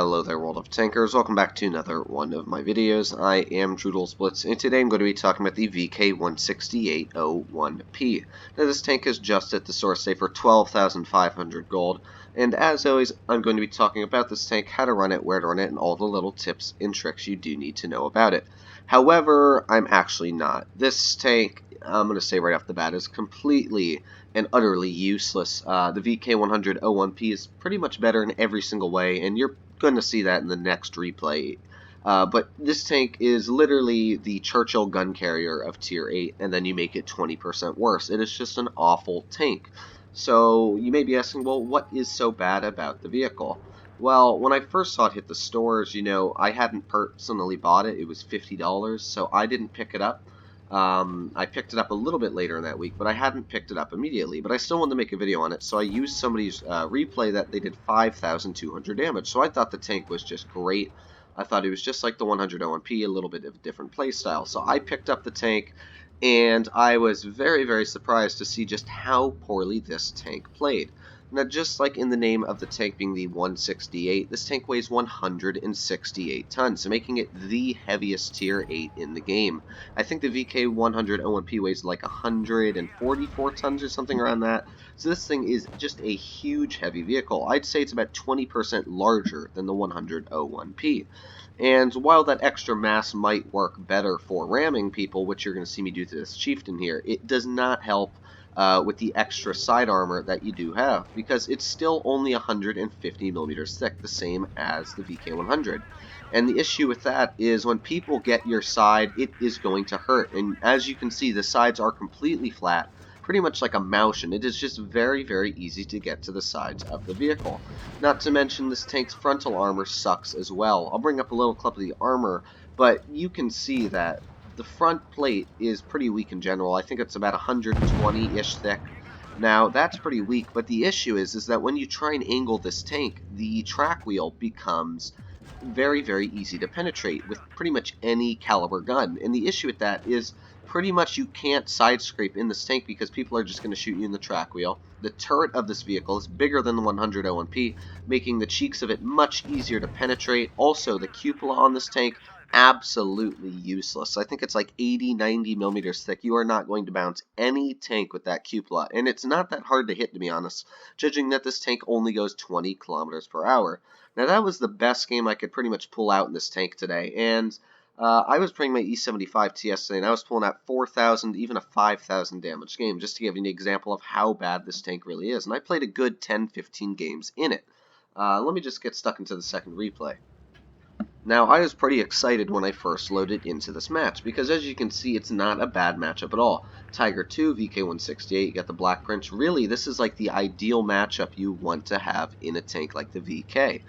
Hello there, world of tankers. Welcome back to another one of my videos. I am Blitz, and today I'm going to be talking about the VK16801P. Now, this tank is just at the source safe for 12,500 gold, and as always, I'm going to be talking about this tank, how to run it, where to run it, and all the little tips and tricks you do need to know about it. However, I'm actually not. This tank, I'm going to say right off the bat, is completely and utterly useless. The VK100-01P is pretty much better in every single way, and you're going to see that in the next replay. But this tank is literally the Churchill gun carrier of tier 8, and then you make it 20% worse. It is just an awful tank. So you may be asking, well, what is so bad about the vehicle? Well, when I first saw it hit the stores, I hadn't personally bought it. It was $50, so I didn't pick it up. I picked it up a little bit later in that week, but I hadn't picked it up immediately. But I still wanted to make a video on it, so I used somebody's replay that they did 5,200 damage. So I thought the tank was just great. I thought it was just like the 100 OMP, a little bit of a different playstyle. So I picked up the tank, and I was very, very surprised to see just how poorly this tank played. Now, just like in the name of the tank being the 168, this tank weighs 168 tons, so making it the heaviest tier 8 in the game. I think the VK100 OMP weighs like 144 tons or something around that, so this thing is just a huge heavy vehicle. I'd say it's about 20% larger than the 100 O1P. And while that extra mass might work better for ramming people, which you're going to see me do to this chieftain here, it does not help with the extra side armor that you do have, because it's still only 150 millimeters thick, the same as the VK100. And the issue with that is when people get your side, it is going to hurt. And as you can see, the sides are completely flat, pretty much like a mouse, and it is just very, very easy to get to the sides of the vehicle. Not to mention, this tank's frontal armor sucks as well. I'll bring up a little clip of the armor, but you can see that the front plate is pretty weak in general. I think it's about 120-ish thick. Now, that's pretty weak, but the issue is that when you try and angle this tank, the track wheel becomes very, very easy to penetrate with pretty much any caliber gun. And the issue with that is pretty much you can't side scrape in this tank because people are just going to shoot you in the track wheel. The turret of this vehicle is bigger than the 100 OMP, making the cheeks of it much easier to penetrate. Also, the cupola on this tank, absolutely useless. I think it's like 80-90 millimeters thick. You are not going to bounce any tank with that cupola, and it's not that hard to hit, to be honest, judging that this tank only goes 20 kilometers per hour. Now, that was the best game I could pretty much pull out in this tank today, and I was playing my E75 TS today, and I was pulling out 4,000, even a 5,000 damage game, just to give you an example of how bad this tank really is, and I played a good 10-15 games in it. Let me just get stuck into the second replay. Now, I was pretty excited when I first loaded into this match, because as you can see, it's not a bad matchup at all. Tiger 2, VK168, you got the Black Prince. Really, this is like the ideal matchup you want to have in a tank like the VK.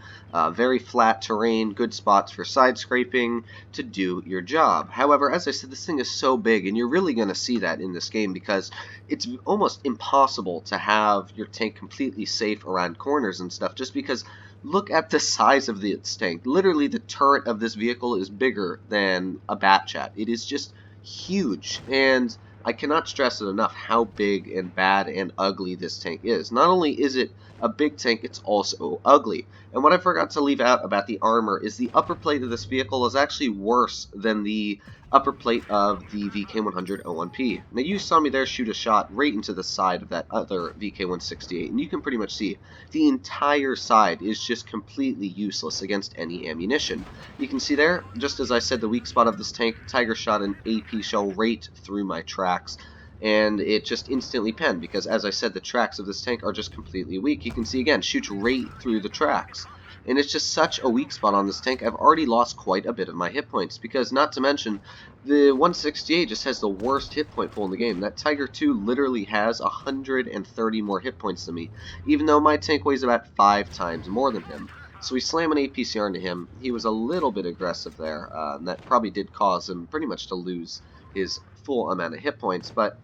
Very flat terrain, good spots for side scraping to do your job. However, as I said, this thing is so big, and you're really going to see that in this game, because it's almost impossible to have your tank completely safe around corners and stuff, just because look at the size of this tank. Literally, the turret of this vehicle is bigger than a Batchat. It is just huge, and I cannot stress it enough how big and bad and ugly this tank is. Not only is it a big tank, it's also ugly. And what I forgot to leave out about the armor is the upper plate of this vehicle is actually worse than the upper plate of the VK100 O1P. Now, you saw me there shoot a shot right into the side of that other VK168, and you can pretty much see the entire side is just completely useless against any ammunition. You can see there, just as I said, the weak spot of this tank, Tiger shot an AP shell right through my tracks, and it just instantly penned, because as I said, the tracks of this tank are just completely weak. You can see again, shoots right through the tracks. And it's just such a weak spot on this tank. I've already lost quite a bit of my hit points, because not to mention, the 168 just has the worst hit point pool in the game. That Tiger 2 literally has 130 more hit points than me, even though my tank weighs about 5 times more than him. So we slam an APCR into him. He was a little bit aggressive there, and that probably did cause him pretty much to lose his full amount of hit points, but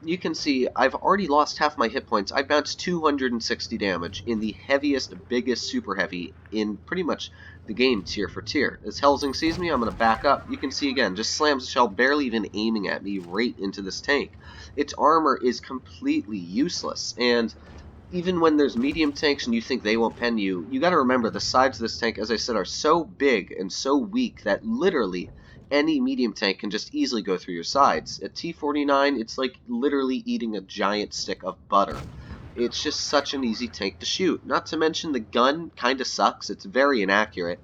you can see I've already lost half my hit points. I bounced 260 damage in the heaviest, biggest super heavy in pretty much the game tier for tier. As Helsing sees me, I'm going to back up. You can see again, just slams the shell, barely even aiming at me right into this tank. Its armor is completely useless, and even when there's medium tanks and you think they won't pen you, you got to remember the sides of this tank, as I said, are so big and so weak that literally any medium tank can just easily go through your sides. At T49, it's like literally eating a giant stick of butter. It's just such an easy tank to shoot. Not to mention the gun kind of sucks. It's very inaccurate.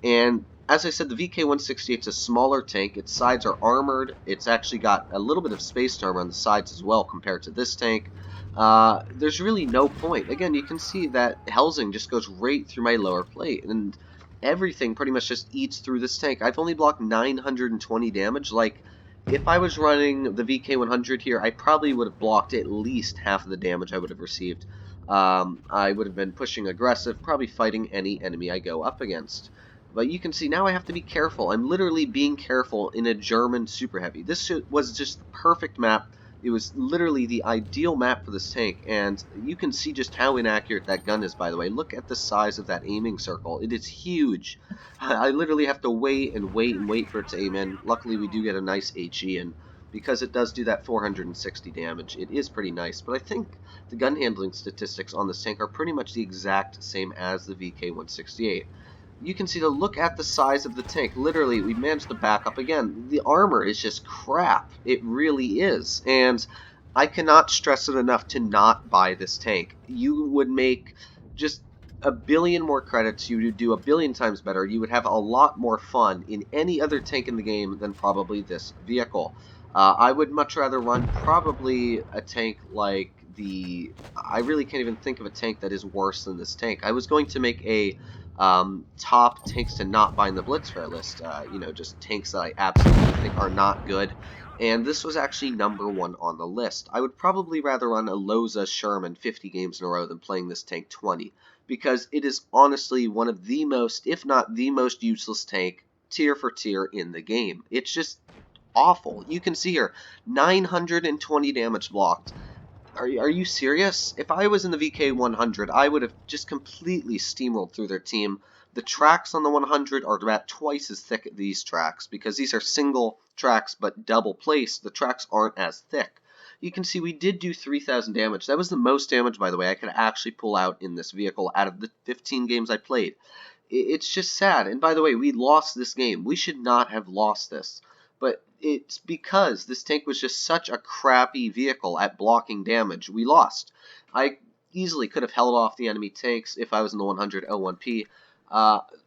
And as I said, the VK-168 is a smaller tank. Its sides are armored. It's actually got a little bit of space armor on the sides as well compared to this tank. There's really no point. Again, you can see that Helsing just goes right through my lower plate, and everything pretty much just eats through this tank. I've only blocked 920 damage. Like, if I was running the VK100 here, I probably would have blocked at least half of the damage I would have received. I would have been pushing aggressive, probably fighting any enemy I go up against. But you can see now I have to be careful. I'm literally being careful in a German Super Heavy. This was just the perfect map. It was literally the ideal map for this tank, and you can see just how inaccurate that gun is, by the way. Look at the size of that aiming circle. It is huge. I literally have to wait and wait and wait for it to aim in. Luckily, we do get a nice HE, and because it does do that 460 damage, it is pretty nice. But I think the gun handling statistics on this tank are pretty much the exact same as the VK-168. You can see to look at the size of the tank. Literally, we managed to back up again. The armor is just crap. It really is. And I cannot stress it enough to not buy this tank. You would make just a billion more credits. You would do a billion times better. You would have a lot more fun in any other tank in the game than probably this vehicle. I would much rather run probably a tank like the... I really can't even think of a tank that is worse than this tank. I was going to make a top tanks to not buy in the Blitz fair list, you know, just tanks that I absolutely think are not good, and this was actually #1 on the list. I would probably rather run a Loza Sherman 50 games in a row than playing this tank 20, because it is honestly one of the most, if not the most useless tank, tier for tier in the game. It's just awful. You can see here, 920 damage blocked. Are you serious? If I was in the VK100, I would have just completely steamrolled through their team. The tracks on the 100 are about twice as thick as these tracks, because these are single tracks but double placed. The tracks aren't as thick. You can see we did do 3,000 damage. That was the most damage, by the way, I could actually pull out in this vehicle out of the 15 games I played. It's just sad. And by the way, we lost this game. We should not have lost this. But it's because this tank was just such a crappy vehicle at blocking damage. We lost. I easily could have held off the enemy tanks if I was in the 100 L1P.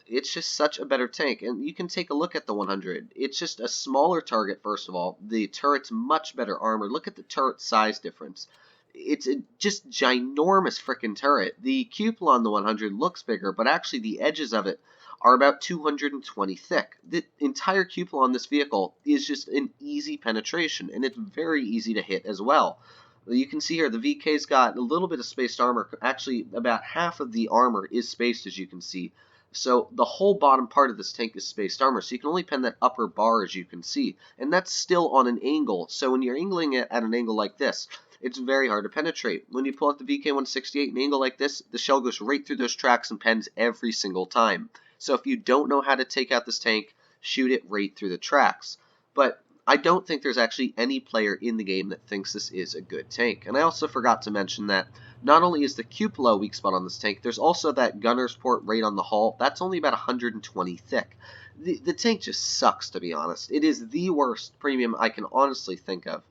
It's just such a better tank. And you can take a look at the 100. It's just a smaller target, first of all. The turret's much better armored. Look at the turret size difference. It's a just ginormous frickin' turret. The cupola on the 100 looks bigger, but actually the edges of it are about 220 thick. The entire cupola on this vehicle is just an easy penetration, and it's very easy to hit as well. You can see here the VK's got a little bit of spaced armor. Actually, about half of the armor is spaced, as you can see. So the whole bottom part of this tank is spaced armor, so you can only pen that upper bar, as you can see. And that's still on an angle, so when you're angling it at an angle like this, it's very hard to penetrate. When you pull out the VK-168 an angle like this, the shell goes right through those tracks and pens every single time. So if you don't know how to take out this tank, shoot it right through the tracks. But I don't think there's actually any player in the game that thinks this is a good tank. And I also forgot to mention that not only is the cupola a weak spot on this tank, there's also that gunner's port right on the hull. That's only about 120 thick. The tank just sucks, to be honest. It is the worst premium I can honestly think of.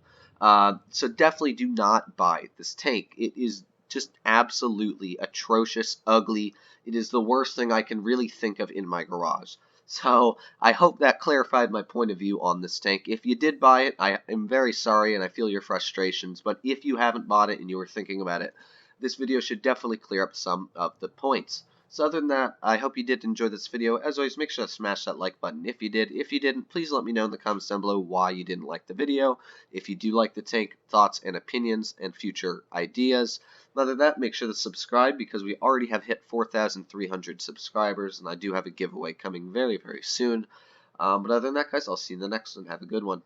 So definitely do not buy this tank. It is just absolutely atrocious, ugly. It is the worst thing I can really think of in my garage. So I hope that clarified my point of view on this tank. If you did buy it, I am very sorry and I feel your frustrations. But if you haven't bought it and you were thinking about it, this video should definitely clear up some of the points. So other than that, I hope you did enjoy this video. As always, make sure to smash that like button if you did. If you didn't, please let me know in the comments down below why you didn't like the video. If you do like the tank, thoughts and opinions and future ideas. Other than that, make sure to subscribe because we already have hit 4,300 subscribers, and I do have a giveaway coming very, very soon. But other than that, guys, I'll see you in the next one. Have a good one.